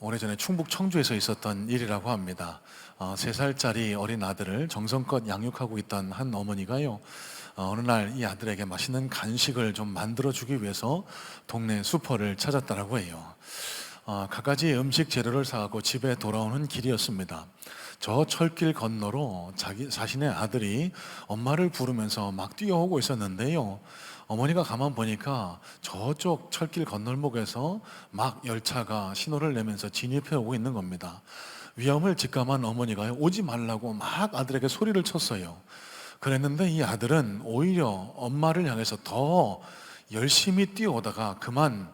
오래전에 충북 청주에서 있었던 일이라고 합니다. 3살짜리 어린 아들을 정성껏 양육하고 있던 한 어머니가요, 어느 날 이 아들에게 맛있는 간식을 좀 만들어주기 위해서 동네 슈퍼를 찾았다라고 해요. 갖가지 음식 재료를 사가고 집에 돌아오는 길이었습니다. 저 철길 건너로 자신의 아들이 엄마를 부르면서 막 뛰어오고 있었는데요, 어머니가 가만 보니까 저쪽 철길 건널목에서 막 열차가 신호를 내면서 진입해 오고 있는 겁니다. 위험을 직감한 어머니가 오지 말라고 막 아들에게 소리를 쳤어요. 그랬는데 이 아들은 오히려 엄마를 향해서 더 열심히 뛰어오다가 그만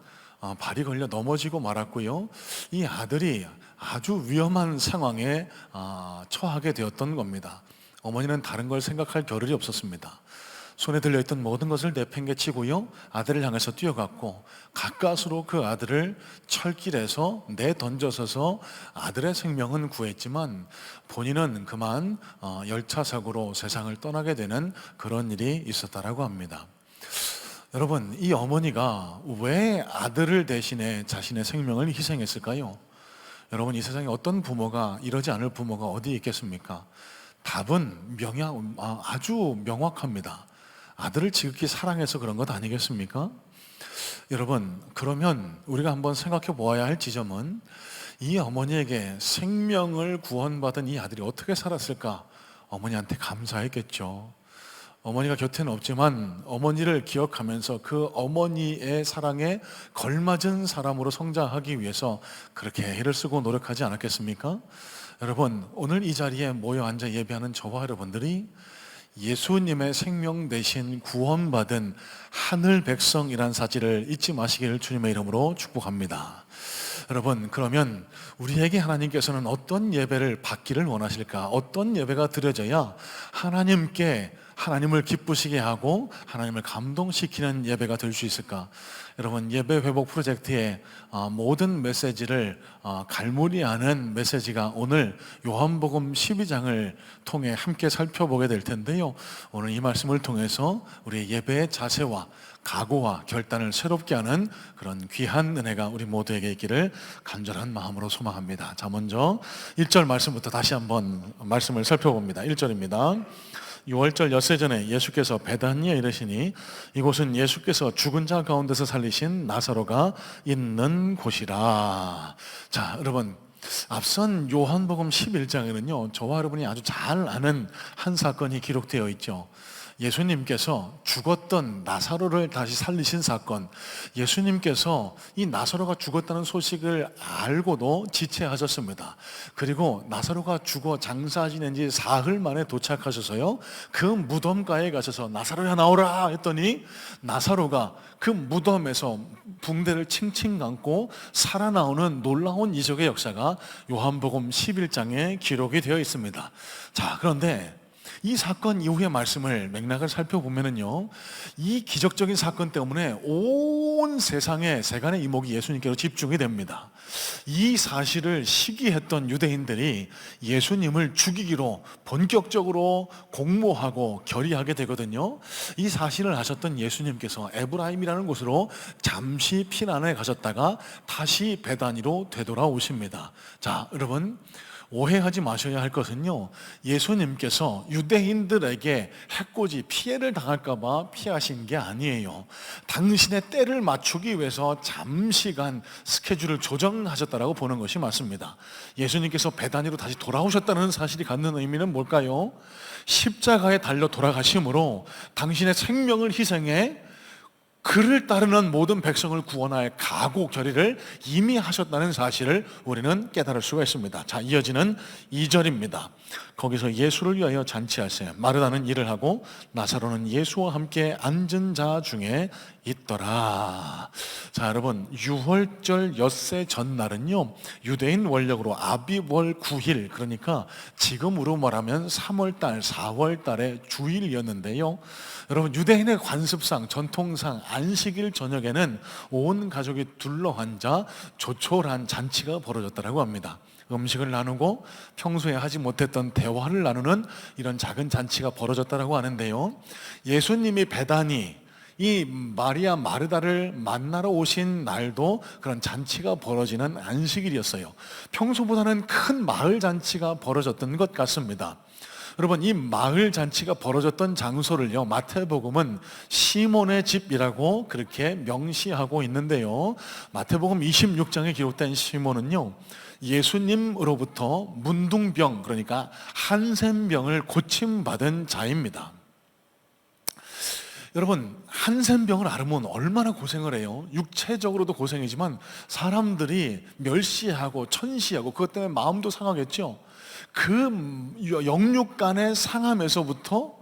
발이 걸려 넘어지고 말았고요. 이 아들이 아주 위험한 상황에 처하게 되었던 겁니다. 어머니는 다른 걸 생각할 겨를이 없었습니다. 손에 들려있던 모든 것을 내팽개치고요, 아들을 향해서 뛰어갔고 가까스로 그 아들을 철길에서 내던져서서 아들의 생명은 구했지만 본인은 그만 열차 사고로 세상을 떠나게 되는 그런 일이 있었다라고 합니다. 여러분, 이 어머니가 왜 아들을 대신해 자신의 생명을 희생했을까요? 여러분, 이 세상에 어떤 부모가 이러지 않을 부모가 어디 있겠습니까? 답은 아주 명확합니다. 아들을 지극히 사랑해서 그런 것 아니겠습니까? 여러분, 그러면 우리가 한번 생각해 보아야 할 지점은, 이 어머니에게 생명을 구원받은 이 아들이 어떻게 살았을까? 어머니한테 감사했겠죠. 어머니가 곁에는 없지만 어머니를 기억하면서 그 어머니의 사랑에 걸맞은 사람으로 성장하기 위해서 그렇게 애를 쓰고 노력하지 않았겠습니까? 여러분, 오늘 이 자리에 모여 앉아 예배하는 저와 여러분들이 예수님의 생명 대신 구원받은 하늘 백성이란 사실을 잊지 마시기를 주님의 이름으로 축복합니다. 여러분, 그러면 우리에게 하나님께서는 어떤 예배를 받기를 원하실까? 어떤 예배가 드려져야 하나님을 기쁘시게 하고 하나님을 감동시키는 예배가 될 수 있을까? 여러분, 예배 회복 프로젝트의 모든 메시지를 갈무리하는 메시지가 오늘 요한복음 12장을 통해 함께 살펴보게 될 텐데요, 오늘 이 말씀을 통해서 우리의 예배의 자세와 각오와 결단을 새롭게 하는 그런 귀한 은혜가 우리 모두에게 있기를 간절한 마음으로 소망합니다. 자, 먼저 1절 말씀부터 다시 한번 말씀을 살펴봅니다. 1절입니다. 6월절 엿새 전에 예수께서 베다니에 이르시니 이곳은 예수께서 죽은 자 가운데서 살리신 나사로가 있는 곳이라. 자, 여러분, 앞선 요한복음 11장에는요 저와 여러분이 아주 잘 아는 한 사건이 기록되어 있죠. 예수님께서 죽었던 나사로를 다시 살리신 사건. 예수님께서 이 나사로가 죽었다는 소식을 알고도 지체하셨습니다. 그리고 나사로가 죽어 장사 지낸 지 사흘 만에 도착하셔서요, 그 무덤가에 가셔서 나사로야 나오라 했더니 나사로가 그 무덤에서 붕대를 칭칭 감고 살아나오는 놀라운 이적의 역사가 요한복음 11장에 기록이 되어 있습니다. 자, 그런데 이 사건 이후의 말씀을 맥락을 살펴보면요, 이 기적적인 사건 때문에 온 세상의 세간의 이목이 예수님께로 집중이 됩니다. 이 사실을 시기했던 유대인들이 예수님을 죽이기로 본격적으로 공모하고 결의하게 되거든요. 이 사실을 아셨던 예수님께서 에브라임이라는 곳으로 잠시 피난에 가셨다가 다시 베다니로 되돌아오십니다. 자, 여러분, 오해하지 마셔야 할 것은요, 예수님께서 유대인들에게 해코지 피해를 당할까봐 피하신 게 아니에요. 당신의 때를 맞추기 위해서 잠시간 스케줄을 조정하셨다라고 보는 것이 맞습니다. 예수님께서 베다니로 다시 돌아오셨다는 사실이 갖는 의미는 뭘까요? 십자가에 달려 돌아가심으로 당신의 생명을 희생해 그를 따르는 모든 백성을 구원할 각오 결의를 이미 하셨다는 사실을 우리는 깨달을 수가 있습니다. 자, 이어지는 2절입니다. 거기서 예수를 위하여 잔치하세 마르다는 일을 하고 나사로는 예수와 함께 앉은 자 중에 있더라. 자, 여러분, 유월절 엿새 전날은요 유대인 원력으로 아비월 9일, 그러니까 지금으로 말하면 3월달 4월달의 주일이었는데요, 여러분, 유대인의 관습상 전통상 안식일 저녁에는 온 가족이 둘러 앉아 조촐한 잔치가 벌어졌다고 합니다. 음식을 나누고 평소에 하지 못했던 대화를 나누는 이런 작은 잔치가 벌어졌다고 하는데요, 예수님이 베다니, 이 마리아 마르다를 만나러 오신 날도 그런 잔치가 벌어지는 안식일이었어요. 평소보다는 큰 마을 잔치가 벌어졌던 것 같습니다. 여러분, 이 마을 잔치가 벌어졌던 장소를요, 마태복음은 시몬의 집이라고 그렇게 명시하고 있는데요, 마태복음 26장에 기록된 시몬은요, 예수님으로부터 문둥병, 그러니까 한센병을 고침받은 자입니다. 여러분, 한센병을 앓으면 얼마나 고생을 해요. 육체적으로도 고생이지만 사람들이 멸시하고 천시하고 그것 때문에 마음도 상하겠죠. 그 영육간의 상함에서부터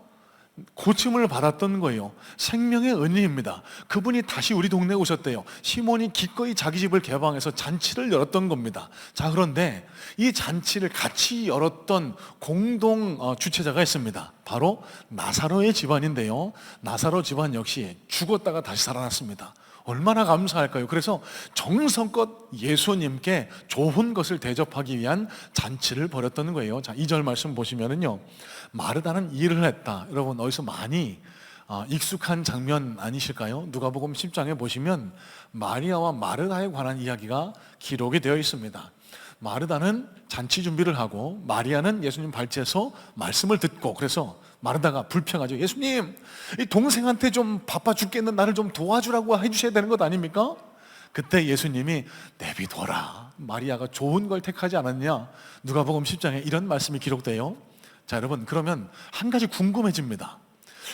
고침을 받았던 거예요. 생명의 은혜입니다. 그분이 다시 우리 동네에 오셨대요. 시몬이 기꺼이 자기 집을 개방해서 잔치를 열었던 겁니다. 자, 그런데 이 잔치를 같이 열었던 공동 주최자가 있습니다. 바로 나사로의 집안인데요, 나사로 집안 역시 죽었다가 다시 살아났습니다. 얼마나 감사할까요? 그래서 정성껏 예수님께 좋은 것을 대접하기 위한 잔치를 벌였던 거예요. 자, 2절 말씀 보시면은요, 마르다는 일을 했다. 여러분, 어디서 많이 익숙한 장면 아니실까요? 누가복음 10장에 보시면 마리아와 마르다에 관한 이야기가 기록이 되어 있습니다. 마르다는 잔치 준비를 하고 마리아는 예수님 발치에서 말씀을 듣고, 그래서 마르다가 불평하죠. 예수님, 이 동생한테 좀 바빠 죽겠는 나를 좀 도와주라고 해주셔야 되는 것 아닙니까? 그때 예수님이 내비둬라, 마리아가 좋은 걸 택하지 않았냐. 누가복음 10장에 이런 말씀이 기록돼요. 자, 여러분, 그러면 한 가지 궁금해집니다.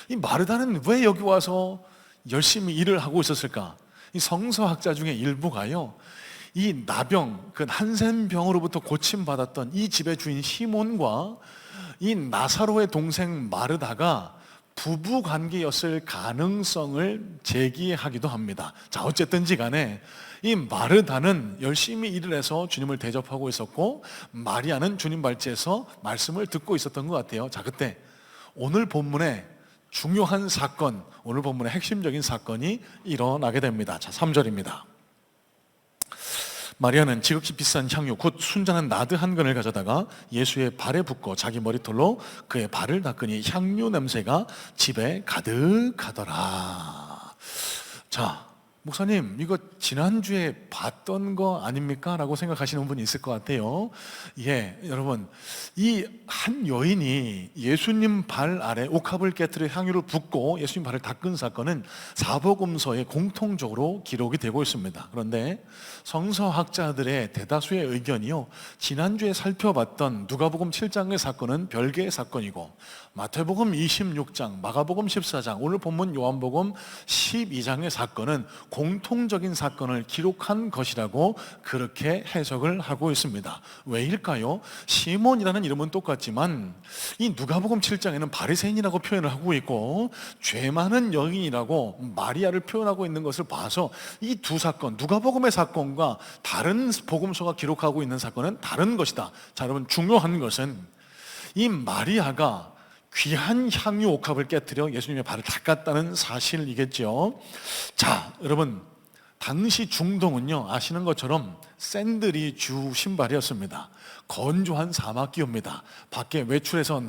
이 마르다는 왜 여기 와서 열심히 일을 하고 있었을까? 이 성서학자 중에 일부가요, 이 나병, 그 한센병으로부터 고침받았던 이 집의 주인 시몬과 이 나사로의 동생 마르다가 부부 관계였을 가능성을 제기하기도 합니다. 자, 어쨌든지 간에 이 마르다는 열심히 일을 해서 주님을 대접하고 있었고, 마리아는 주님 발치에서 말씀을 듣고 있었던 것 같아요. 자, 그때 오늘 본문에 중요한 사건, 오늘 본문의 핵심적인 사건이 일어나게 됩니다. 자, 3절입니다. 마리아는 지극히 비싼 향유 곧 순전한 나드 한 근을 가져다가 예수의 발에 붓고 자기 머리털로 그의 발을 닦으니 향유 냄새가 집에 가득하더라. 자, 목사님, 이거 지난주에 봤던 거 아닙니까? 라고 생각하시는 분이 있을 것 같아요. 예, 여러분, 이 한 여인이 예수님 발 아래 옥합을 깨트려 향유를 붓고 예수님 발을 닦은 사건은 사복음서에 공통적으로 기록이 되고 있습니다. 그런데 성서학자들의 대다수의 의견이요, 지난주에 살펴봤던 누가복음 7장의 사건은 별개의 사건이고, 마태복음 26장, 마가복음 14장, 오늘 본문 요한복음 12장의 사건은 공통적인 사건을 기록한 것이라고 그렇게 해석을 하고 있습니다. 왜일까요? 시몬이라는 이름은 똑같지만 이 누가복음 7장에는 바리새인이라고 표현을 하고 있고, 죄 많은 여인이라고 마리아를 표현하고 있는 것을 봐서 이 두 사건, 누가복음의 사건과 다른 복음서가 기록하고 있는 사건은 다른 것이다. 자, 여러분, 중요한 것은 이 마리아가 귀한 향유 옥합을 깨뜨려 예수님의 발을 닦았다는 사실이겠죠. 자, 여러분, 당시 중동은요, 아시는 것처럼 샌들이 주 신발이었습니다. 건조한 사막 기후입니다. 밖에 외출해서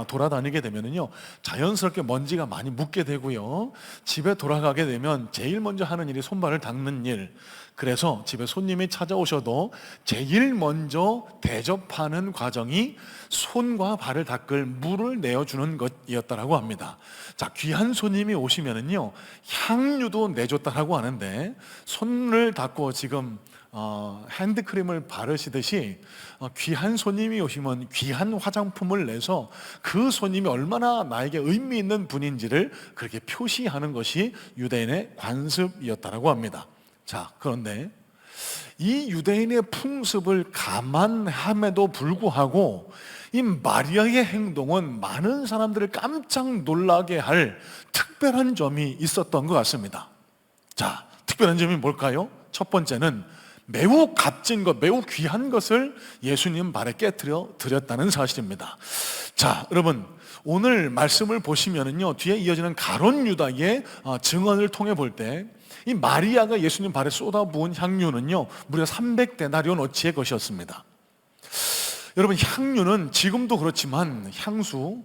돌아다니게 되면은요, 자연스럽게 먼지가 많이 묻게 되고요, 집에 돌아가게 되면 제일 먼저 하는 일이 손발을 닦는 일. 그래서 집에 손님이 찾아오셔도 제일 먼저 대접하는 과정이 손과 발을 닦을 물을 내어주는 것이었다라고 합니다. 자, 귀한 손님이 오시면은요, 향유도 내줬다라고 하는데, 손을 닦고 지금 핸드크림을 바르시듯이 귀한 손님이 오시면 귀한 화장품을 내서 그 손님이 얼마나 나에게 의미 있는 분인지를 그렇게 표시하는 것이 유대인의 관습이었다라고 합니다. 자, 그런데 이 유대인의 풍습을 감안함에도 불구하고 이 마리아의 행동은 많은 사람들을 깜짝 놀라게 할 특별한 점이 있었던 것 같습니다. 자, 특별한 점이 뭘까요? 첫 번째는 매우 값진 것, 매우 귀한 것을 예수님 발에 깨뜨려 드렸다는 사실입니다. 자, 여러분, 오늘 말씀을 보시면은요, 뒤에 이어지는 가룟 유다의 증언을 통해 볼 때 이 마리아가 예수님 발에 쏟아부은 향유는요, 무려 300데나리온 어치의 것이었습니다. 여러분, 향유는 지금도 그렇지만 향수,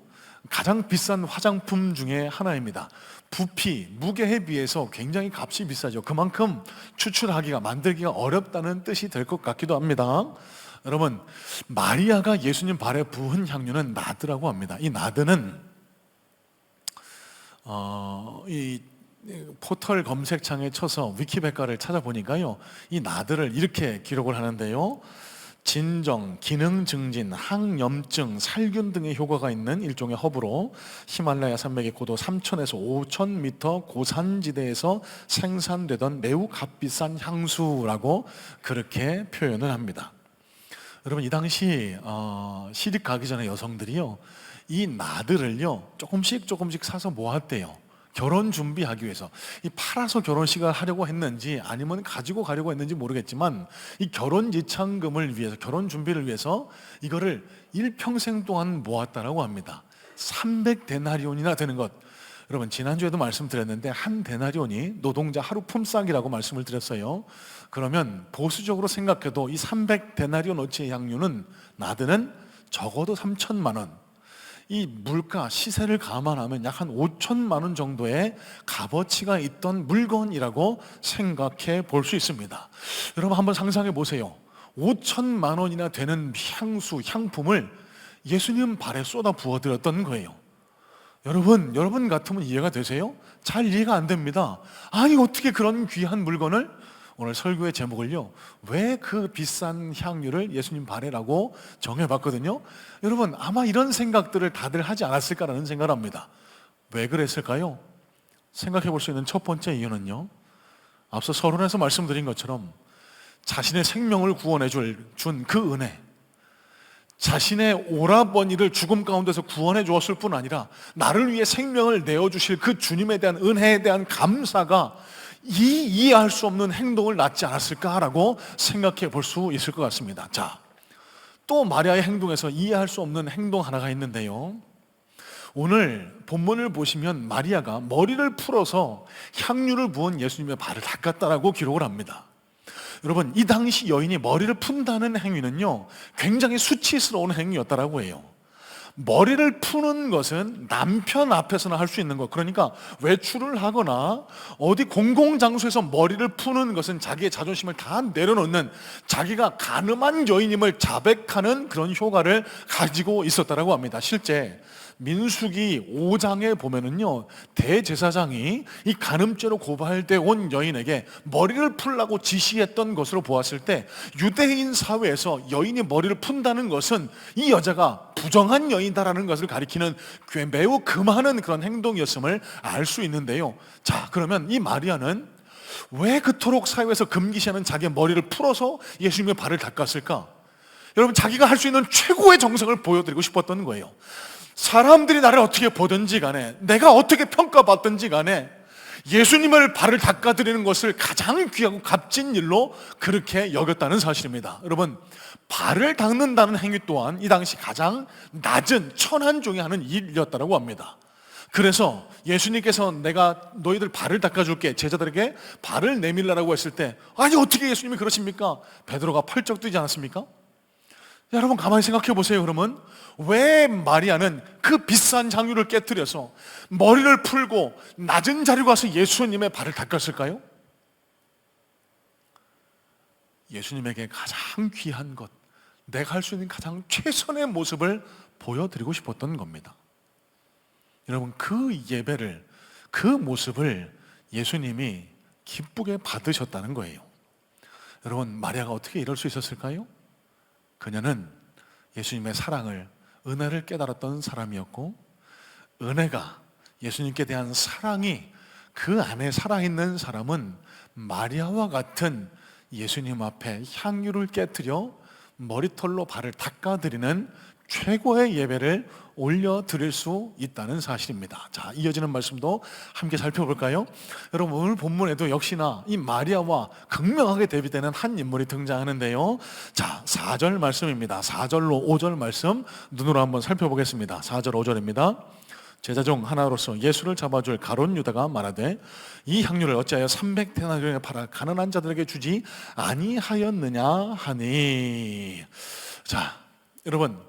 가장 비싼 화장품 중에 하나입니다. 부피, 무게에 비해서 굉장히 값이 비싸죠. 그만큼 추출하기가, 만들기가 어렵다는 뜻이 될 것 같기도 합니다. 여러분, 마리아가 예수님 발에 부은 향유는 나드라고 합니다. 이 나드는 이 포털 검색창에 쳐서 위키백과를 찾아보니까요, 이 나드를 이렇게 기록을 하는데요, 진정, 기능 증진, 항염증, 살균 등의 효과가 있는 일종의 허브로 히말라야 산맥의 고도 3,000에서 5,000m 고산지대에서 생산되던 매우 값비싼 향수라고 그렇게 표현을 합니다. 여러분, 이 당시 시집 가기 전에 여성들이요, 이 나드를요 조금씩 사서 모았대요. 결혼 준비하기 위해서. 이 팔아서 결혼식을 하려고 했는지 아니면 가지고 가려고 했는지 모르겠지만, 이 결혼 예창금을 위해서, 결혼 준비를 위해서 이거를 일평생 동안 모았다라고 합니다. 300데나리온이나 되는 것. 여러분, 지난주에도 말씀드렸는데 한 데나리온이 노동자 하루 품삯이라고 말씀을 드렸어요. 그러면 보수적으로 생각해도 이 300데나리온어치의 향유는, 나드는 적어도 3천만 원, 이 물가, 시세를 감안하면 약 한 5천만 원 정도의 값어치가 있던 물건이라고 생각해 볼 수 있습니다. 여러분, 한번 상상해 보세요. 5천만 원이나 되는 향수, 향품을 예수님 발에 쏟아 부어드렸던 거예요. 여러분 같으면 이해가 되세요? 잘 이해가 안 됩니다. 아니, 어떻게 그런 귀한 물건을, 오늘 설교의 제목을요, 왜 그 비싼 향유를 예수님 발에라고 정해봤거든요. 여러분, 아마 이런 생각들을 다들 하지 않았을까라는 생각을 합니다. 왜 그랬을까요? 생각해 볼 수 있는 첫 번째 이유는요, 앞서 서론에서 말씀드린 것처럼 자신의 생명을 구원해 준 그 은혜, 자신의 오라버니를 죽음 가운데서 구원해 주었을 뿐 아니라 나를 위해 생명을 내어주실 그 주님에 대한 은혜에 대한 감사가 이해할 수 없는 행동을 낳지 않았을까라고 생각해 볼 수 있을 것 같습니다. 자, 또 마리아의 행동에서 이해할 수 없는 행동 하나가 있는데요, 오늘 본문을 보시면 마리아가 머리를 풀어서 향유를 부은 예수님의 발을 닦았다라고 기록을 합니다. 여러분, 이 당시 여인이 머리를 푼다는 행위는요 굉장히 수치스러운 행위였다라고 해요. 머리를 푸는 것은 남편 앞에서나 할 수 있는 것, 그러니까 외출을 하거나 어디 공공장소에서 머리를 푸는 것은 자기의 자존심을 다 내려놓는, 자기가 가늠한 여인임을 자백하는 그런 효과를 가지고 있었다라고 합니다. 실제 민수기 5장에 보면은요, 대제사장이 이 간음죄로 고발돼 온 여인에게 머리를 풀라고 지시했던 것으로 보았을 때, 유대인 사회에서 여인이 머리를 푼다는 것은 이 여자가 부정한 여인이다라는 것을 가리키는 매우 금하는 그런 행동이었음을 알 수 있는데요. 자, 그러면 이 마리아는 왜 그토록 사회에서 금기시하는 자기의 머리를 풀어서 예수님의 발을 닦았을까? 여러분, 자기가 할 수 있는 최고의 정성을 보여드리고 싶었던 거예요. 사람들이 나를 어떻게 보든지 간에, 내가 어떻게 평가받든지 간에 예수님을 발을 닦아드리는 것을 가장 귀하고 값진 일로 그렇게 여겼다는 사실입니다. 여러분, 발을 닦는다는 행위 또한 이 당시 가장 낮은 천한 중에 하는 일이었다고 합니다. 그래서 예수님께서 내가 너희들 발을 닦아줄게, 제자들에게 발을 내밀라라고 했을 때, 아니 어떻게 예수님이 그러십니까? 베드로가 펄쩍 뛰지 않았습니까? 여러분, 가만히 생각해 보세요. 그러면 왜 마리아는 그 비싼 향유를 깨뜨려서 머리를 풀고 낮은 자리로 가서 예수님의 발을 닦았을까요? 예수님에게 가장 귀한 것, 내가 할 수 있는 가장 최선의 모습을 보여드리고 싶었던 겁니다. 여러분, 그 예배를, 그 모습을 예수님이 기쁘게 받으셨다는 거예요. 여러분, 마리아가 어떻게 이럴 수 있었을까요? 그녀는 예수님의 사랑을, 은혜를 깨달았던 사람이었고, 은혜가, 예수님께 대한 사랑이 그 안에 살아있는 사람은 마리아와 같은 예수님 앞에 향유를 깨뜨려 머리털로 발을 닦아드리는 최고의 예배를 올려드릴 수 있다는 사실입니다. 자, 이어지는 말씀도 함께 살펴볼까요? 여러분, 오늘 본문에도 역시나 이 마리아와 극명하게 대비되는 한 인물이 등장하는데요, 자, 4절 말씀입니다. 4절로 5절 말씀 눈으로 한번 살펴보겠습니다. 4절 5절입니다. 제자 중 하나로서 예수를 잡아줄 가룟 유다가 말하되, 이 향유를 어찌하여 300데나리온에 팔아 가난한 자들에게 주지 아니하였느냐 하니. 자, 여러분,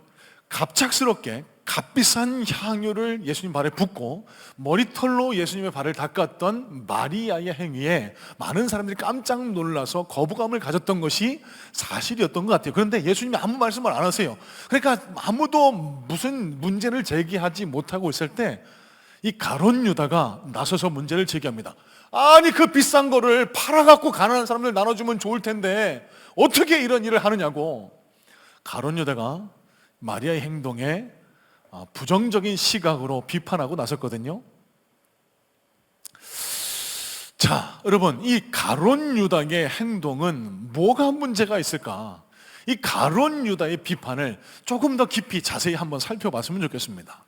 갑작스럽게 값비싼 향유를 예수님 발에 붓고 머리털로 예수님의 발을 닦았던 마리아의 행위에 많은 사람들이 깜짝 놀라서 거부감을 가졌던 것이 사실이었던 것 같아요. 그런데 예수님이 아무 말씀을 안 하세요. 그러니까 아무도 무슨 문제를 제기하지 못하고 있을 때 이 가룟 유다가 나서서 문제를 제기합니다. 아니, 그 비싼 거를 팔아갖고 가난한 사람들 나눠주면 좋을 텐데 어떻게 이런 일을 하느냐고. 가룟 유다가 마리아의 행동에 부정적인 시각으로 비판하고 나섰거든요. 자, 여러분, 이 가룟 유다의 행동은 뭐가 문제가 있을까? 이 가룟 유다의 비판을 조금 더 깊이 자세히 한번 살펴봤으면 좋겠습니다.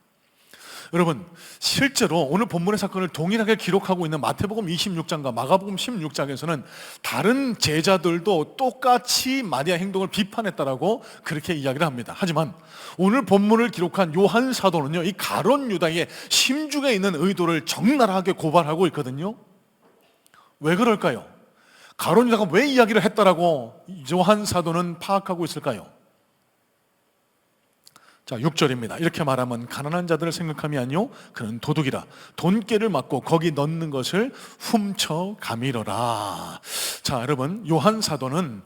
여러분, 실제로 오늘 본문의 사건을 동일하게 기록하고 있는 마태복음 26장과 마가복음 16장에서는 다른 제자들도 똑같이 마리아 행동을 비판했다라고 그렇게 이야기를 합니다. 하지만 오늘 본문을 기록한 요한 사도는요, 이 가룟 유다의 심중에 있는 의도를 적나라하게 고발하고 있거든요. 왜 그럴까요? 가룟 유다가 왜 이야기를 했다라고 요한 사도는 파악하고 있을까요? 자, 6절입니다. 이렇게 말하면 가난한 자들을 생각하면요, 그는 도둑이라 돈깨를 맞고 거기 넣는 것을 훔쳐 가미러라. 자, 여러분, 요한 사도는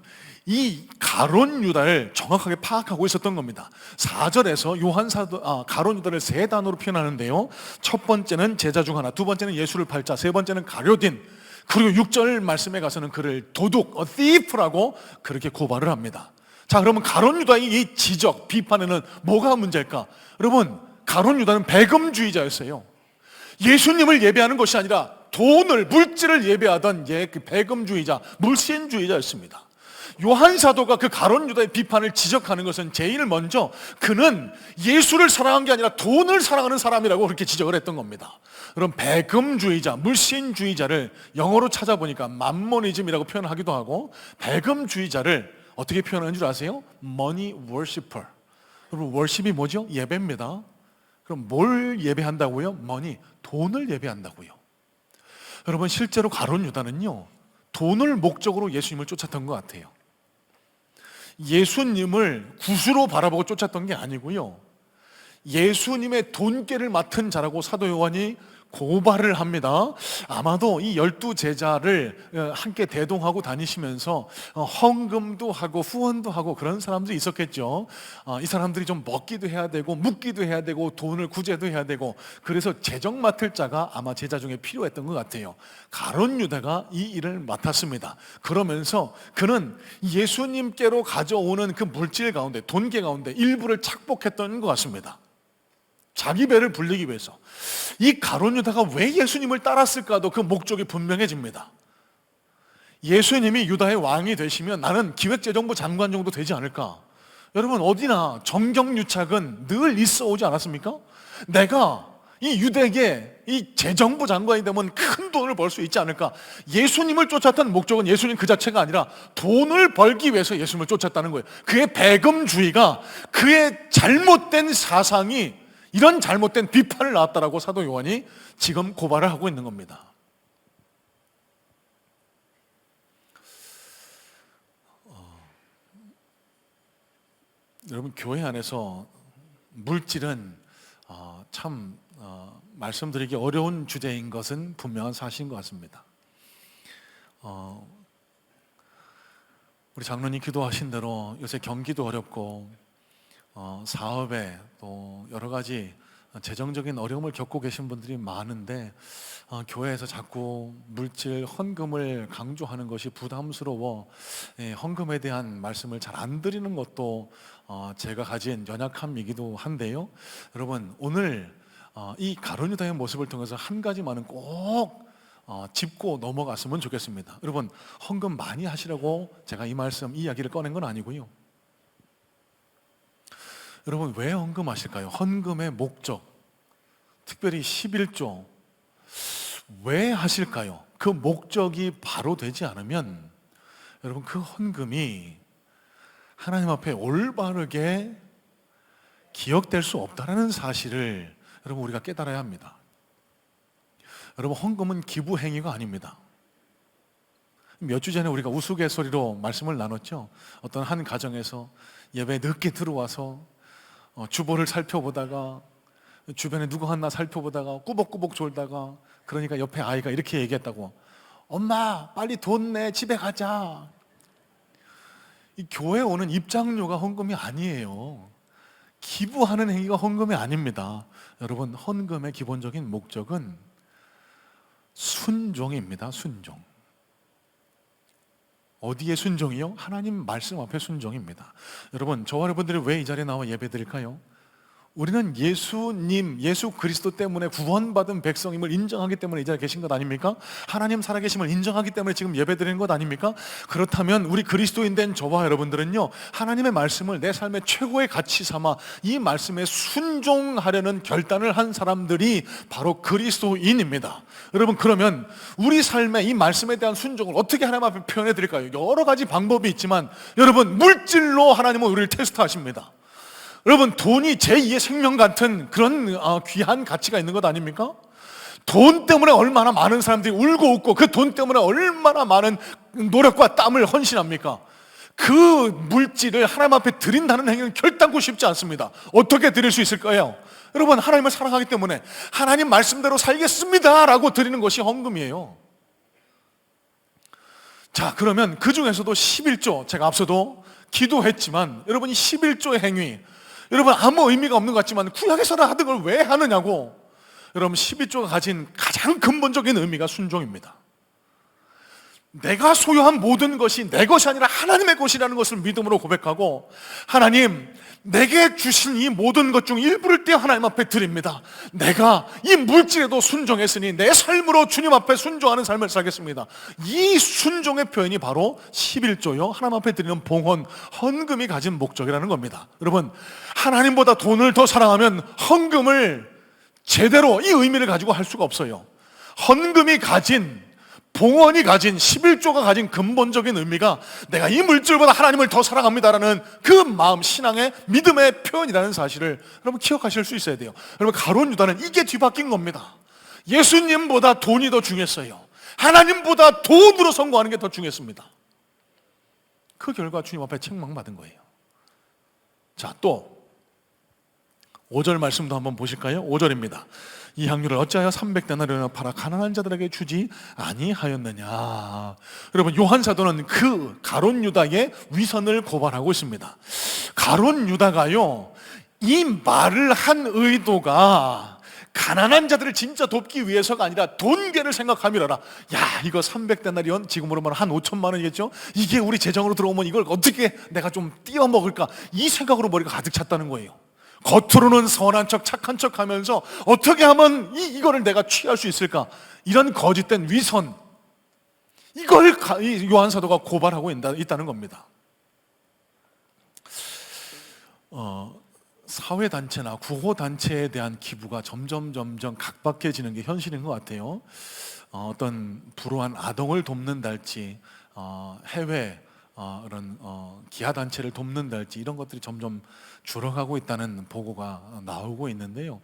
이 가룟 유다를 정확하게 파악하고 있었던 겁니다. 4절에서 가룟 유다를 세 단어로 표현하는데요, 첫 번째는 제자 중 하나, 두 번째는 예수를 팔자, 세 번째는 가룟딘, 그리고 6절 말씀에 가서는 그를 도둑, thief라고 그렇게 고발을 합니다. 자, 그러면 가룟 유다의 이 지적, 비판에는 뭐가 문제일까? 여러분, 가룟 유다는 배금주의자였어요. 예수님을 예배하는 것이 아니라 돈을, 물질을 예배하던 그 배금주의자, 물신주의자였습니다. 요한 사도가 그 가룟 유다의 비판을 지적하는 것은 제일 먼저 그는 예수를 사랑한 게 아니라 돈을 사랑하는 사람이라고 그렇게 지적을 했던 겁니다. 그럼 배금주의자, 물신주의자를 영어로 찾아보니까 맘모니즘이라고 표현하기도 하고, 배금주의자를 어떻게 표현하는 줄 아세요? Money worshiper. 여러분, worship이 뭐죠? 예배입니다. 그럼 뭘 예배한다고요? Money, 돈을 예배한다고요. 여러분, 실제로 가룟 유다는요, 돈을 목적으로 예수님을 쫓았던 것 같아요. 예수님을 구주로 바라보고 쫓았던 게 아니고요, 예수님의 돈깨를 맡은 자라고 사도 요한이 고발을 합니다. 아마도 이 12제자를 함께 대동하고 다니시면서 헌금도 하고 후원도 하고 그런 사람들이 있었겠죠. 이 사람들이 좀 먹기도 해야 되고 묵기도 해야 되고 돈을 구제도 해야 되고, 그래서 재정 맡을 자가 아마 제자 중에 필요했던 것 같아요. 가룟 유다가 이 일을 맡았습니다. 그러면서 그는 예수님께로 가져오는 그 물질 가운데, 돈계 가운데 일부를 착복했던 것 같습니다. 자기 배를 불리기 위해서. 이 가룟 유다가 왜 예수님을 따랐을까도 그 목적이 분명해집니다. 예수님이 유다의 왕이 되시면 나는 기획재정부 장관 정도 되지 않을까? 여러분, 어디나 정경유착은 늘 있어 오지 않았습니까? 내가 이 유대계 이 재정부 장관이 되면 큰 돈을 벌 수 있지 않을까? 예수님을 쫓았던 목적은 예수님 그 자체가 아니라 돈을 벌기 위해서 예수님을 쫓았다는 거예요. 그의 배금주의가, 그의 잘못된 사상이 이런 잘못된 비판을 낳았다라고 사도 요한이 지금 고발을 하고 있는 겁니다. 여러분, 교회 안에서 물질은 참 말씀드리기 어려운 주제인 것은 분명한 사실인 것 같습니다. 우리 장로님 기도하신 대로 요새 경기도 어렵고 사업에 또 여러 가지 재정적인 어려움을 겪고 계신 분들이 많은데, 교회에서 자꾸 물질, 헌금을 강조하는 것이 부담스러워 헌금에 대한 말씀을 잘 안 드리는 것도 제가 가진 연약함이기도 한데요. 여러분, 오늘 이 가룟 유다의 모습을 통해서 한 가지만은 꼭 짚고 넘어갔으면 좋겠습니다. 여러분, 헌금 많이 하시라고 제가 이 이야기를 꺼낸 건 아니고요. 여러분, 왜 헌금하실까요? 헌금의 목적, 특별히 11조 왜 하실까요? 그 목적이 바로 되지 않으면 여러분, 그 헌금이 하나님 앞에 올바르게 기억될 수 없다는 사실을 여러분, 우리가 깨달아야 합니다. 여러분, 헌금은 기부 행위가 아닙니다. 몇 주 전에 우리가 우스갯소리로 말씀을 나눴죠. 어떤 한 가정에서 예배에 늦게 들어와서 주보를 살펴보다가 주변에 누가 왔나 살펴보다가 꾸벅꾸벅 졸다가, 그러니까 옆에 아이가 이렇게 얘기했다고. 엄마 빨리 돈 내, 집에 가자. 이 교회 오는 입장료가 헌금이 아니에요. 기부하는 행위가 헌금이 아닙니다. 여러분, 헌금의 기본적인 목적은 순종입니다. 순종. 어디에 순종이요? 하나님 말씀 앞에 순종입니다. 여러분, 저와 여러분들이 왜 이 자리에 나와 예배드릴까요? 우리는 예수님, 예수 그리스도 때문에 구원받은 백성임을 인정하기 때문에 이 자리에 계신 것 아닙니까? 하나님 살아계심을 인정하기 때문에 지금 예배드리는 것 아닙니까? 그렇다면 우리 그리스도인 된 저와 여러분들은요, 하나님의 말씀을 내 삶의 최고의 가치 삼아 이 말씀에 순종하려는 결단을 한 사람들이 바로 그리스도인입니다. 여러분, 그러면 우리 삶의 이 말씀에 대한 순종을 어떻게 하나님 앞에 표현해 드릴까요? 여러 가지 방법이 있지만, 여러분, 물질로 하나님은 우리를 테스트하십니다. 여러분, 돈이 제2의 생명 같은 그런 귀한 가치가 있는 것 아닙니까? 돈 때문에 얼마나 많은 사람들이 울고 웃고 그 돈 때문에 얼마나 많은 노력과 땀을 헌신합니까? 그 물질을 하나님 앞에 드린다는 행위는 결단코 쉽지 않습니다. 어떻게 드릴 수 있을까요? 여러분, 하나님을 사랑하기 때문에 하나님 말씀대로 살겠습니다 라고 드리는 것이 헌금이에요. 자, 그러면 그 중에서도 11조, 제가 앞서도 기도했지만, 여러분, 이 11조의 행위, 여러분, 아무 의미가 없는 것 같지만 구약에서는 하던 걸 왜 하느냐고. 여러분, 12조가 가진 가장 근본적인 의미가 순종입니다. 내가 소유한 모든 것이 내 것이 아니라 하나님의 것이라는 것을 믿음으로 고백하고, 하나님, 내게 주신 이 모든 것 중 일부를 떼어 하나님 앞에 드립니다. 내가 이 물질에도 순종했으니 내 삶으로 주님 앞에 순종하는 삶을 살겠습니다. 이 순종의 표현이 바로 11조요, 하나님 앞에 드리는 봉헌, 헌금이 가진 목적이라는 겁니다. 여러분, 하나님보다 돈을 더 사랑하면 헌금을 제대로 이 의미를 가지고 할 수가 없어요. 헌금이 가진, 봉헌이 가진, 11조가 가진 근본적인 의미가 내가 이 물질보다 하나님을 더 사랑합니다라는 그 마음, 신앙의 믿음의 표현이라는 사실을 여러분 기억하실 수 있어야 돼요. 여러분, 가룟 유다는 이게 뒤바뀐 겁니다. 예수님보다 돈이 더 중요했어요. 하나님보다 돈으로 선거하는 게 더 중요했습니다. 그 결과 주님 앞에 책망받은 거예요. 자, 또 5절 말씀도 한번 보실까요? 5절입니다. 이 향유를 어찌하여 300데나리온을 팔아 가난한 자들에게 주지 아니하였느냐. 여러분, 요한 사도는 그 가룟 유다의 위선을 고발하고 있습니다. 가룟 유다가요, 이 말을 한 의도가 가난한 자들을 진짜 돕기 위해서가 아니라 돈괴를 생각함이라라. 야, 이거 300데나리온, 지금으로 말하면 한 5천만 원이겠죠? 이게 우리 재정으로 들어오면 이걸 어떻게 내가 좀 띄워 먹을까, 이 생각으로 머리가 가득 찼다는 거예요. 겉으로는 선한 척, 착한 척 하면서 어떻게 하면 이거를 내가 취할 수 있을까, 이런 거짓된 위선, 이걸 요한 사도가 고발하고 있다는 겁니다. 사회단체나 구호단체에 대한 기부가 점점 각박해지는 게 현실인 것 같아요. 어떤 불우한 아동을 돕는달지, 해외 이런 기아단체를 돕는달지, 이런 것들이 점점 줄어가고 있다는 보고가 나오고 있는데요.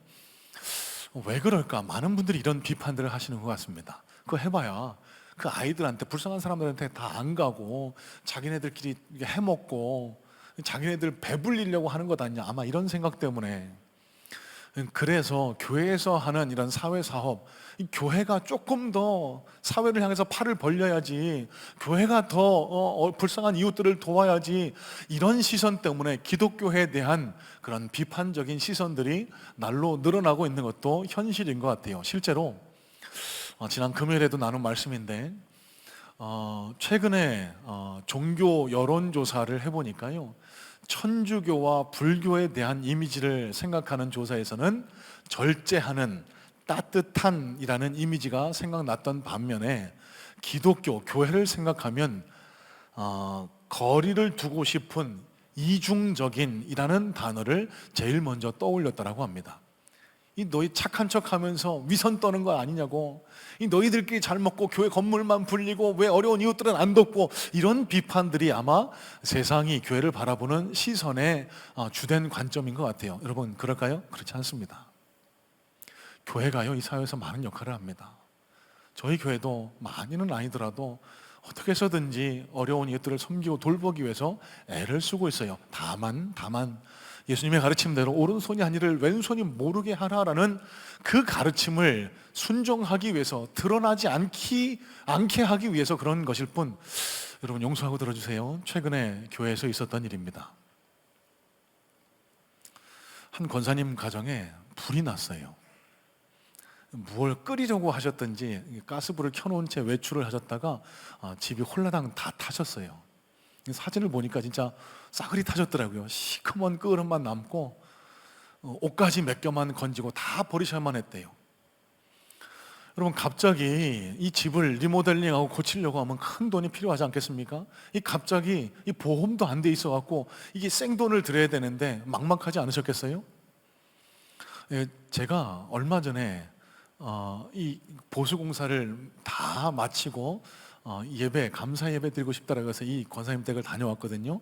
왜 그럴까? 많은 분들이 이런 비판들을 하시는 것 같습니다. 그거 해봐야 그 아이들한테, 불쌍한 사람들한테 다 안 가고 자기네들끼리 해먹고 자기네들 배불리려고 하는 것 아니냐, 아마 이런 생각 때문에. 그래서 교회에서 하는 이런 사회사업, 이 교회가 조금 더 사회를 향해서 팔을 벌려야지, 교회가 더 불쌍한 이웃들을 도와야지, 이런 시선 때문에 기독교에 대한 그런 비판적인 시선들이 날로 늘어나고 있는 것도 현실인 것 같아요. 실제로 지난 금요일에도 나눈 말씀인데, 최근에 종교 여론조사를 해보니까요, 천주교와 불교에 대한 이미지를 생각하는 조사에서는 절제하는, 따뜻한 이라는 이미지가 생각났던 반면에, 기독교, 교회를 생각하면 거리를 두고 싶은 이중적인 이라는 단어를 제일 먼저 떠올렸다고 합니다. 이 너희 착한 척하면서 위선 떠는 거 아니냐고, 이 너희들끼리 잘 먹고 교회 건물만 불리고 왜 어려운 이웃들은 안 돕고, 이런 비판들이 아마 세상이 교회를 바라보는 시선의 주된 관점인 것 같아요. 여러분, 그럴까요? 그렇지 않습니다. 교회가요, 이 사회에서 많은 역할을 합니다. 저희 교회도 많이는 아니더라도 어떻게 해서든지 어려운 이웃들을 섬기고 돌보기 위해서 애를 쓰고 있어요. 다만 예수님의 가르침대로 오른손이 한 일을 왼손이 모르게 하라라는 그 가르침을 순종하기 위해서, 드러나지 않게 하기 위해서 그런 것일 뿐. 여러분 용서하고 들어주세요. 최근에 교회에서 있었던 일입니다. 한 권사님 가정에 불이 났어요. 뭘 끓이려고 하셨던지 가스불을 켜놓은 채 외출을 하셨다가 집이 홀라당 다 타셨어요. 사진을 보니까 진짜 싸그리 타셨더라고요. 시커먼 끓음만 남고 옷까지 몇 겹만 건지고 다 버리셔야만 했대요. 여러분 갑자기 이 집을 리모델링하고 고치려고 하면 큰 돈이 필요하지 않겠습니까? 갑자기 이 보험도 안 돼 있어갖고 이게 생돈을 들여야 되는데 막막하지 않으셨겠어요? 제가 얼마 전에 이 보수공사를 다 마치고 예배, 감사 예배 드리고 싶다라고 해서 이 권사님 댁을 다녀왔거든요.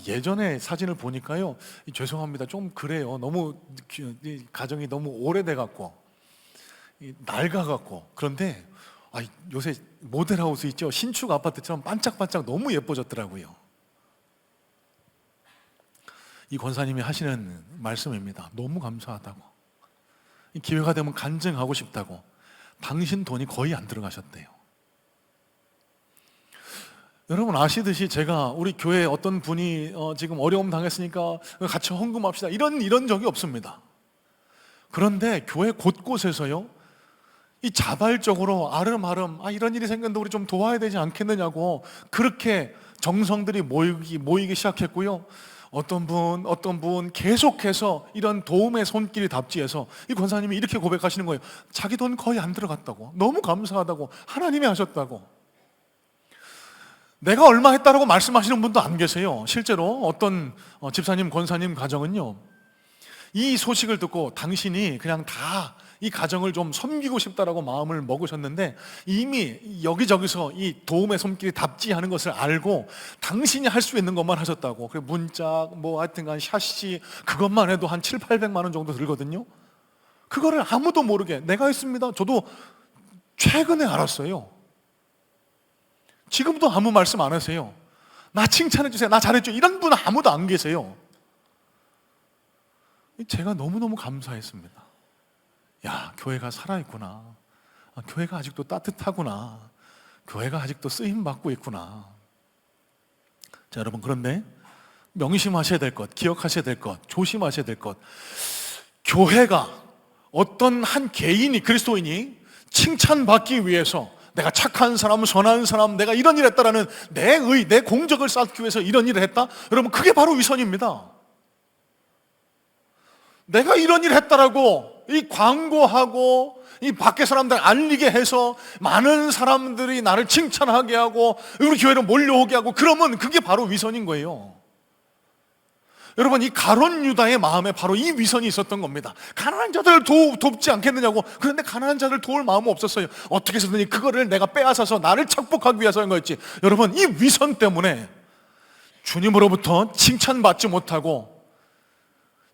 예전에 사진을 보니까요, 죄송합니다, 좀 그래요. 너무 가정이 너무 오래돼 갖고 낡아 갖고. 그런데 요새 모델하우스 있죠, 신축 아파트처럼 반짝반짝 너무 예뻐졌더라고요. 이 권사님이 하시는 말씀입니다. 너무 감사하다고, 기회가 되면 간증하고 싶다고. 당신 돈이 거의 안 들어가셨대요. 여러분 아시듯이 제가 우리 교회에 어떤 분이 지금 어려움 당했으니까 같이 헌금합시다 이런 적이 없습니다. 그런데 교회 곳곳에서요, 이 자발적으로 아름아름 이런 일이 생겼는데 우리 좀 도와야 되지 않겠느냐고 그렇게 정성들이 모이기 시작했고요. 어떤 분 계속해서 이런 도움의 손길이 답지해서 이 권사님이 이렇게 고백하시는 거예요. 자기 돈 거의 안 들어갔다고, 너무 감사하다고, 하나님이 하셨다고. 내가 얼마 했다라고 말씀하시는 분도 안 계세요. 실제로 어떤 집사님, 권사님 가정은요, 이 소식을 듣고 당신이 그냥 다 이 가정을 좀 섬기고 싶다라고 마음을 먹으셨는데 이미 여기저기서 이 도움의 손길이 답지하는 것을 알고 당신이 할 수 있는 것만 하셨다고. 그래 문자 하여튼간 샤시 그것만 해도 한 700~800만 원 정도 들거든요. 그거를 아무도 모르게 내가 했습니다. 저도 최근에 알았어요. 지금도 아무 말씀 안 하세요. 나 칭찬해 주세요, 나 잘했죠, 이런 분 아무도 안 계세요. 제가 너무너무 감사했습니다. 야, 교회가 살아있구나. 교회가 아직도 따뜻하구나. 교회가 아직도 쓰임받고 있구나. 자, 여러분, 그런데 명심하셔야 될 것, 기억하셔야 될 것, 조심하셔야 될 것, 교회가 어떤 한 개인이, 그리스도인이 칭찬받기 위해서 내가 착한 사람, 선한 사람, 내가 이런 일을 했다라는 내 공적을 쌓기 위해서 이런 일을 했다? 여러분, 그게 바로 위선입니다. 내가 이런 일을 했다라고 이 광고하고 이 밖에 사람들 알리게 해서 많은 사람들이 나를 칭찬하게 하고 우리 교회로 몰려오게 하고, 그러면 그게 바로 위선인 거예요. 여러분, 이 가룟 유다의 마음에 바로 이 위선이 있었던 겁니다. 가난한 자들을 돕지 않겠느냐고. 그런데 가난한 자들을 도울 마음은 없었어요. 어떻게 해서든지 그거를 내가 빼앗아서 나를 착복하기 위해서 한 거였지. 여러분, 이 위선 때문에 주님으로부터 칭찬받지 못하고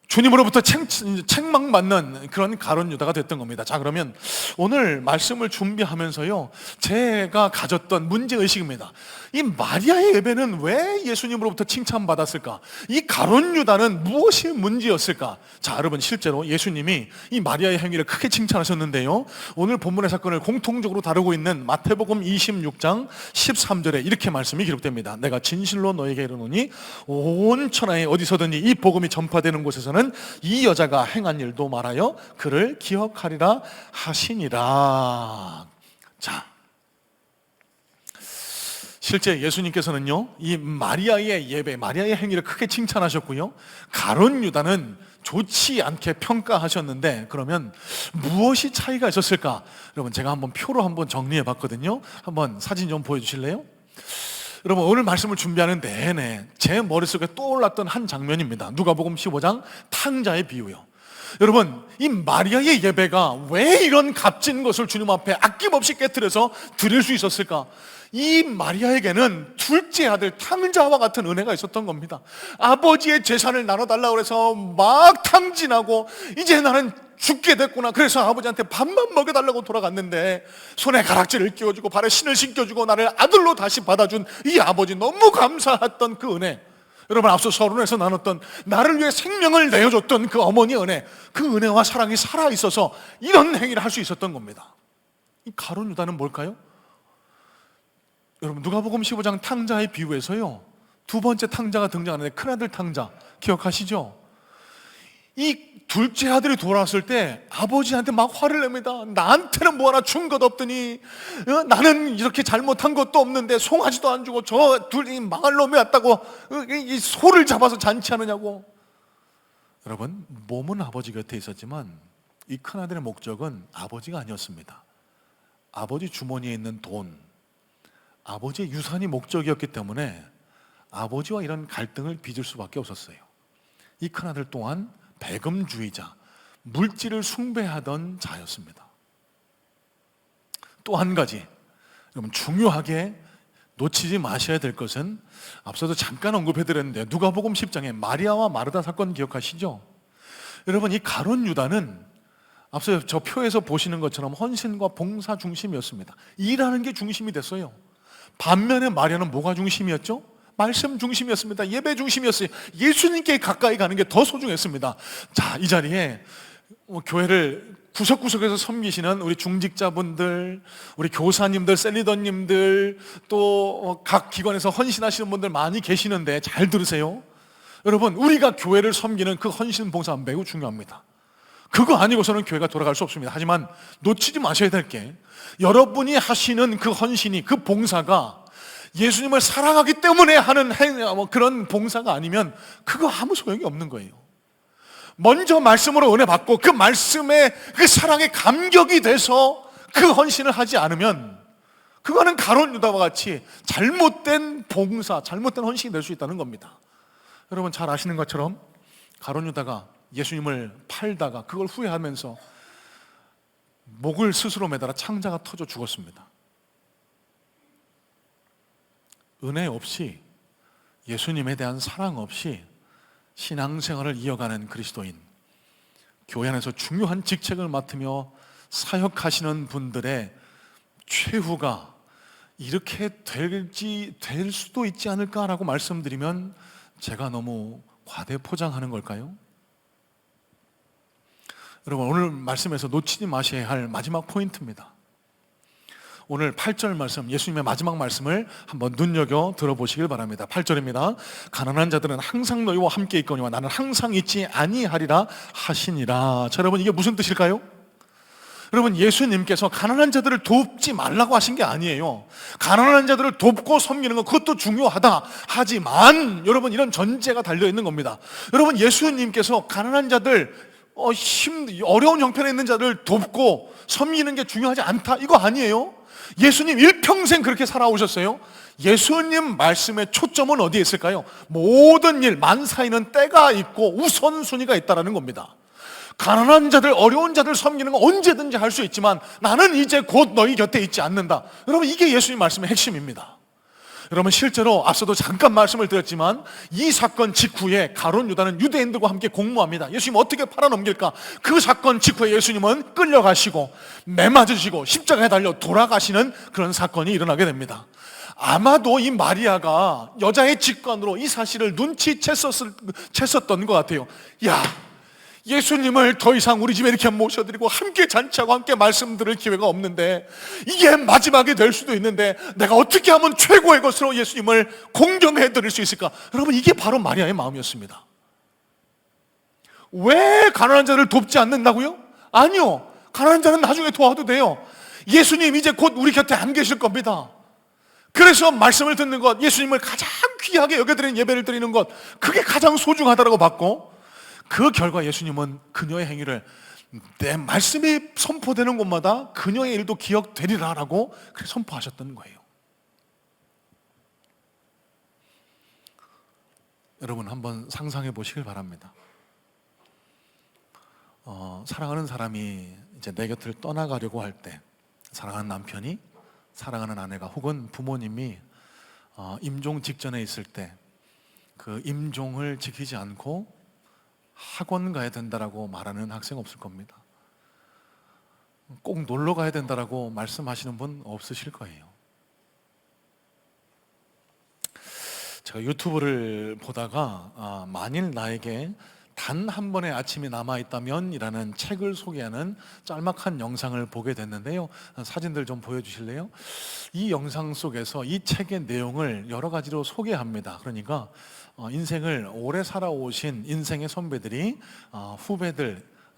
주님으로부터 책망받는 그런 가룟 유다가 됐던 겁니다. 자, 그러면 오늘 말씀을 준비하면서요, 제가 가졌던 문제의식입니다. 이 마리아의 예배는 왜 예수님으로부터 칭찬받았을까? 이 가룟 유다는 무엇이 문제였을까? 자, 여러분, 실제로 예수님이 이 마리아의 행위를 크게 칭찬하셨는데요, 오늘 본문의 사건을 공통적으로 다루고 있는 마태복음 26장 13절에 이렇게 말씀이 기록됩니다. 내가 진실로 너에게 이르노니 온 천하에 어디서든지 이 복음이 전파되는 곳에서는 이 여자가 행한 일도 말하여 그를 기억하리라 하시니라. 자, 실제 예수님께서는요, 이 마리아의 예배, 마리아의 행위를 크게 칭찬하셨고요, 가룟 유다는 좋지 않게 평가하셨는데, 그러면 무엇이 차이가 있었을까? 여러분, 제가 한번 표로 한번 정리해 봤거든요. 한번 사진 좀 보여주실래요? 여러분, 오늘 말씀을 준비하는 내내 제 머릿속에 떠올랐던 한 장면입니다. 누가복음 15장 탕자의 비유요. 여러분, 이 마리아의 예배가 왜 이런 값진 것을 주님 앞에 아낌없이 깨뜨려서 드릴 수 있었을까? 이 마리아에게는 둘째 아들 탕자와 같은 은혜가 있었던 겁니다. 아버지의 재산을 나눠달라고 해서 막 탕진하고 이제 나는 죽게 됐구나. 그래서 아버지한테 밥만 먹여달라고 돌아갔는데 손에 가락지를 끼워주고 발에 신을 신겨주고 나를 아들로 다시 받아준 이 아버지, 너무 감사했던 그 은혜. 여러분, 앞서 서론에서 나눴던 나를 위해 생명을 내어줬던 그 어머니의 은혜, 그 은혜와 사랑이 살아있어서 이런 행위를 할 수 있었던 겁니다. 이 가룟 유다는 뭘까요? 여러분, 누가복음 15장 탕자의 비유에서요, 두 번째 탕자가 등장하는데 큰아들 탕자 기억하시죠? 이 둘째 아들이 돌아왔을 때 아버지한테 막 화를 냅니다. 나한테는 뭐 하나 준 것 없더니 나는 이렇게 잘못한 것도 없는데 송아지도 안 주고 저 둘이 망할 놈이 왔다고 이 소를 잡아서 잔치하느냐고. 여러분, 몸은 아버지 곁에 있었지만 이 큰아들의 목적은 아버지가 아니었습니다. 아버지 주머니에 있는 돈, 아버지의 유산이 목적이었기 때문에 아버지와 이런 갈등을 빚을 수밖에 없었어요. 이 큰아들 또한 배금주의자, 물질을 숭배하던 자였습니다. 또 한 가지, 여러분, 중요하게 놓치지 마셔야 될 것은 앞서도 잠깐 언급해드렸는데 누가복음 10장에 마리아와 마르다 사건 기억하시죠? 여러분, 이 가룟 유다는 앞서 저 표에서 보시는 것처럼 헌신과 봉사 중심이었습니다. 일하는 게 중심이 됐어요. 반면에 마리아는 뭐가 중심이었죠? 말씀 중심이었습니다. 예배 중심이었어요. 예수님께 가까이 가는 게 더 소중했습니다. 자, 이 자리에 교회를 구석구석에서 섬기시는 우리 중직자분들, 우리 교사님들, 셀리더님들, 또 각 기관에서 헌신하시는 분들 많이 계시는데 잘 들으세요. 여러분, 우리가 교회를 섬기는 그 헌신 봉사 매우 중요합니다. 그거 아니고서는 교회가 돌아갈 수 없습니다. 하지만 놓치지 마셔야 될 게, 여러분이 하시는 그 헌신이, 그 봉사가 예수님을 사랑하기 때문에 하는 그런 봉사가 아니면 그거 아무 소용이 없는 거예요. 먼저 말씀으로 은혜 받고 그 말씀에 그 사랑에 감격이 돼서 그 헌신을 하지 않으면 그거는 가룟 유다와 같이 잘못된 봉사, 잘못된 헌신이 될 수 있다는 겁니다. 여러분, 잘 아시는 것처럼 가룟 유다가 예수님을 팔다가 그걸 후회하면서 목을 스스로 매달아 창자가 터져 죽었습니다. 은혜 없이, 예수님에 대한 사랑 없이 신앙생활을 이어가는 그리스도인, 교회 안에서 중요한 직책을 맡으며 사역하시는 분들의 최후가 이렇게 될 수도 있지 않을까라고 말씀드리면 제가 너무 과대포장하는 걸까요? 여러분, 오늘 말씀에서 놓치지 마셔야 할 마지막 포인트입니다. 오늘 8절 말씀, 예수님의 마지막 말씀을 한번 눈여겨 들어보시길 바랍니다. 8절입니다. 가난한 자들은 항상 너희와 함께 있거니와 나는 항상 있지 아니하리라 하시니라. 자, 여러분, 이게 무슨 뜻일까요? 여러분, 예수님께서 가난한 자들을 돕지 말라고 하신 게 아니에요. 가난한 자들을 돕고 섬기는 것, 그것도 중요하다. 하지만 여러분, 이런 전제가 달려있는 겁니다. 여러분, 예수님께서 가난한 자들, 어려운 형편에 있는 자들을 돕고 섬기는 게 중요하지 않다, 이거 아니에요. 예수님 일평생 그렇게 살아오셨어요. 예수님 말씀의 초점은 어디에 있을까요? 모든 일, 만사에는 때가 있고 우선순위가 있다는 겁니다. 가난한 자들, 어려운 자들 섬기는 거 언제든지 할 수 있지만 나는 이제 곧 너희 곁에 있지 않는다. 여러분, 이게 예수님 말씀의 핵심입니다. 여러분, 실제로 앞서도 잠깐 말씀을 드렸지만 이 사건 직후에 가룟 유다는 유대인들과 함께 공모합니다. 예수님 어떻게 팔아넘길까? 그 사건 직후에 예수님은 끌려가시고 매 맞으시고 십자가에 달려 돌아가시는 그런 사건이 일어나게 됩니다. 아마도 이 마리아가 여자의 직관으로 이 사실을 눈치챘었던 것 같아요. 야, 예수님을 더 이상 우리 집에 이렇게 모셔드리고 함께 잔치하고 함께 말씀 들을 기회가 없는데 이게 마지막이 될 수도 있는데 내가 어떻게 하면 최고의 것으로 예수님을 공경해 드릴 수 있을까? 여러분, 이게 바로 마리아의 마음이었습니다. 왜 가난한 자를 돕지 않는다고요? 아니요, 가난한 자는 나중에 도와도 돼요. 예수님 이제 곧 우리 곁에 안 계실 겁니다. 그래서 말씀을 듣는 것, 예수님을 가장 귀하게 여겨드리는 예배를 드리는 것, 그게 가장 소중하다고 받고, 그 결과 예수님은 그녀의 행위를 내 말씀이 선포되는 곳마다 그녀의 일도 기억되리라라고 그렇게 선포하셨던 거예요. 여러분, 한번 상상해 보시길 바랍니다. 사랑하는 사람이 이제 내 곁을 떠나가려고 할 때, 사랑하는 남편이, 사랑하는 아내가 혹은 부모님이 임종 직전에 있을 때 그 임종을 지키지 않고 학원 가야 된다라고 말하는 학생 없을 겁니다. 꼭 놀러 가야 된다라고 말씀하시는 분 없으실 거예요. 제가 유튜브를 보다가 만일 나에게 단 한 번의 아침이 남아있다면 이라는 책을 소개하는 짤막한 영상을 보게 됐는데요. 사진들 좀 보여주실래요? 이 영상 속에서 이 책의 내용을 여러 가지로 소개합니다. 그러니까 인생을 오래 살아오신 인생의 선배들이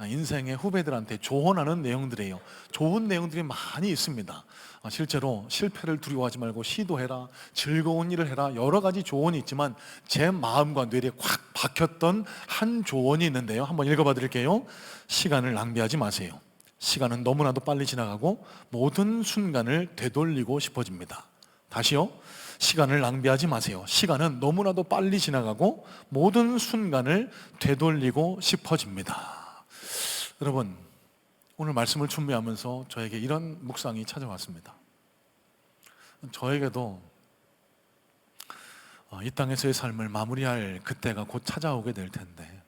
인생의 후배들한테 조언하는 내용들이에요. 좋은 내용들이 많이 있습니다. 실제로 실패를 두려워하지 말고 시도해라, 즐거운 일을 해라, 여러 가지 조언이 있지만 제 마음과 뇌리에 꽉 박혔던 한 조언이 있는데요. 한번 읽어봐 드릴게요. 시간을 낭비하지 마세요. 시간은 너무나도 빨리 지나가고 모든 순간을 되돌리고 싶어집니다. 다시요. 시간을 낭비하지 마세요. 시간은 너무나도 빨리 지나가고 모든 순간을 되돌리고 싶어집니다. 여러분, 오늘 말씀을 준비하면서 저에게 이런 묵상이 찾아왔습니다. 저에게도 이 땅에서의 삶을 마무리할 그때가 곧 찾아오게 될 텐데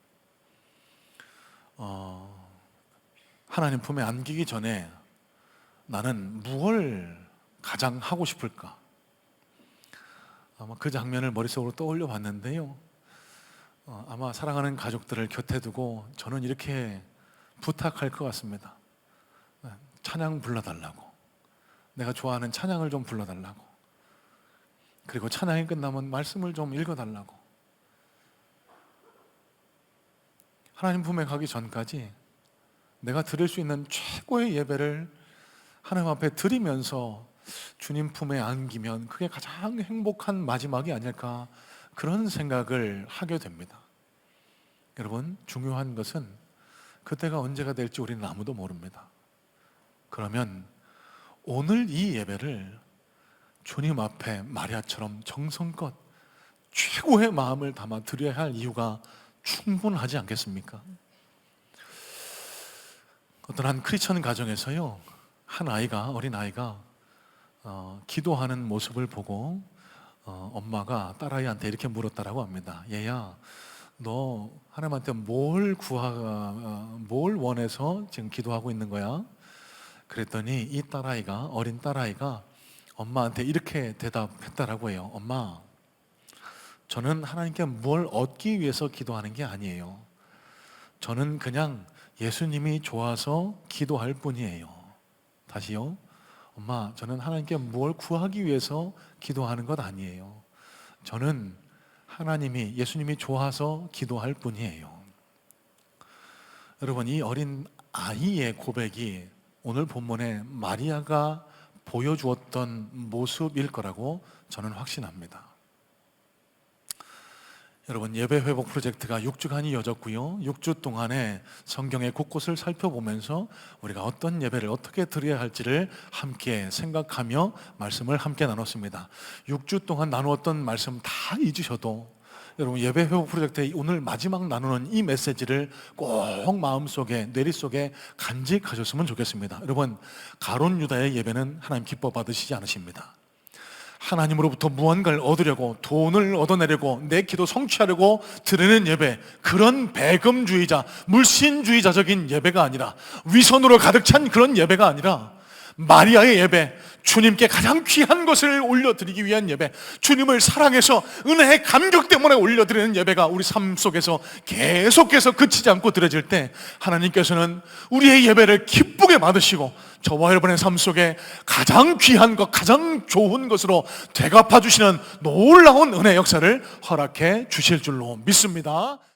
하나님 품에 안기기 전에 나는 무엇을 가장 하고 싶을까? 아마 그 장면을 머릿속으로 떠올려 봤는데요. 아마 사랑하는 가족들을 곁에 두고 저는 이렇게 부탁할 것 같습니다. 찬양 불러달라고, 내가 좋아하는 찬양을 좀 불러달라고, 그리고 찬양이 끝나면 말씀을 좀 읽어달라고. 하나님 품에 가기 전까지 내가 드릴 수 있는 최고의 예배를 하나님 앞에 드리면서 주님 품에 안기면 그게 가장 행복한 마지막이 아닐까, 그런 생각을 하게 됩니다. 여러분, 중요한 것은 그때가 언제가 될지 우리는 아무도 모릅니다. 그러면 오늘 이 예배를 주님 앞에 마리아처럼 정성껏 최고의 마음을 담아 드려야 할 이유가 충분하지 않겠습니까? 어떤 한 크리스천 가정에서요, 어린 아이가 기도하는 모습을 보고 엄마가 딸아이한테 이렇게 물었다라고 합니다. 얘야, 너 하나님한테 뭘 원해서 지금 기도하고 있는 거야? 그랬더니 이 어린 딸아이가 엄마한테 이렇게 대답했다라고 해요. 엄마, 저는 하나님께 뭘 얻기 위해서 기도하는 게 아니에요. 저는 그냥 예수님이 좋아서 기도할 뿐이에요. 다시요. 엄마, 저는 하나님께 뭘 구하기 위해서 기도하는 것 아니에요. 저는 예수님이 좋아서 기도할 뿐이에요. 여러분, 이 어린 아이의 고백이 오늘 본문에 마리아가 보여주었던 모습일 거라고 저는 확신합니다. 여러분, 예배 회복 프로젝트가 6주간이 이어졌고요. 6주 동안에 성경의 곳곳을 살펴보면서 우리가 어떤 예배를 어떻게 드려야 할지를 함께 생각하며 말씀을 함께 나눴습니다. 6주 동안 나누었던 말씀 다 잊으셔도 여러분, 예배 회복 프로젝트의 오늘 마지막 나누는 이 메시지를 꼭 마음속에, 뇌리속에 간직하셨으면 좋겠습니다. 여러분, 가룟 유다의 예배는 하나님 기뻐 받으시지 않으십니다. 하나님으로부터 무언가를 얻으려고, 돈을 얻어내려고, 내 기도 성취하려고 드리는 예배, 그런 배금주의자, 물신주의자적인 예배가 아니라, 위선으로 가득 찬 그런 예배가 아니라 마리아의 예배, 주님께 가장 귀한 것을 올려드리기 위한 예배, 주님을 사랑해서 은혜의 감격 때문에 올려드리는 예배가 우리 삶 속에서 계속해서 그치지 않고 드려질 때 하나님께서는 우리의 예배를 기쁘게 받으시고 저와 여러분의 삶 속에 가장 귀한 것, 가장 좋은 것으로 되갚아 주시는 놀라운 은혜 역사를 허락해 주실 줄로 믿습니다.